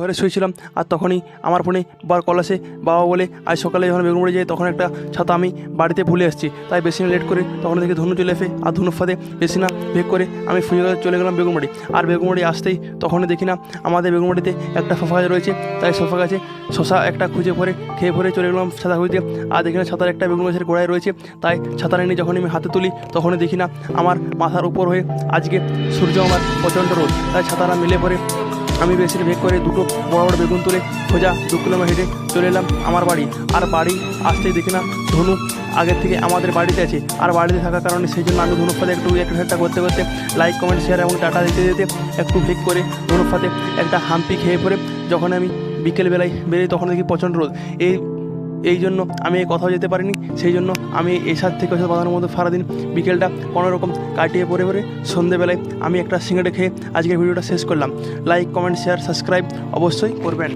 ঘরে শুয়েছিলাম আর তখনই আমার ফোনে কল আসে। বাবা বলে আজ সকালে যখন বেগুনবাড়ি যাই তখন একটা ছাতা আমি বাড়িতে ভুলে এসেছি, তাই বেশি না লেট করে তখন দেখি ধনু চলে আসে। আর ধনুর ফাঁদে বেশি না ভেগ করে আমি চলে গেলাম বেগুনবাড়ি। আর বেগুনবাড়ি আসতেই তখনই দেখি না আমাদের বেগুনবাড়িতে একটা সোফা গাছ রয়েছে, তাই সোফা গাছে শশা একটা খেয়ে পরে চলে গেলাম ছাতা খুঁজতে। আর দেখি না ছাতার একটা বেগুন গাছের গোড়ায় রয়েছে, তাই ছাতা নিয়ে যখন আমি হাতে তুলি তখনই দেখি না আমার মাথার উপর হয়ে আজকে সূর্য আমার প্রচণ্ড রোদ, তাই ছাতাটা মিলে পরে আমি বেশি ভেগ করে দুটো বড় বড় বেগুন তুলে সোজা 2 কিলোমিটার হেঁটে চলে এলাম আমার বাড়ি। আর বাড়ি আসতেই দেখি না ধনু আগের থেকে আমাদের বাড়িতে আছে। আর বাড়িতে থাকার কারণে সেই জন্য আমি ধনুর ফাঁদে একটু একটা করতে করতে লাইক কমেন্ট শেয়ার এবং টাটা দিতে দিতে একটু ভেগ করে ধনুর ফাঁদে একটা হাম্পি খেয়ে পরে যখন আমি বিকেলবেলায় বেরিয়ে তখন দেখি প্রচণ্ড রোদ। এই জন্য আমি এই কোথাও যেতে পারিনি, সেই জন্য আমি এই সাথ থেকে বাঁধানোর মতো সারাদিন বিকেলটা কোনোরকম কাটিয়ে পরে সন্ধেবেলায় আমি একটা সিগারেট খেয়ে আজকের ভিডিওটা শেষ করলাম। লাইক কমেন্ট শেয়ার সাবস্ক্রাইব অবশ্যই করবেন।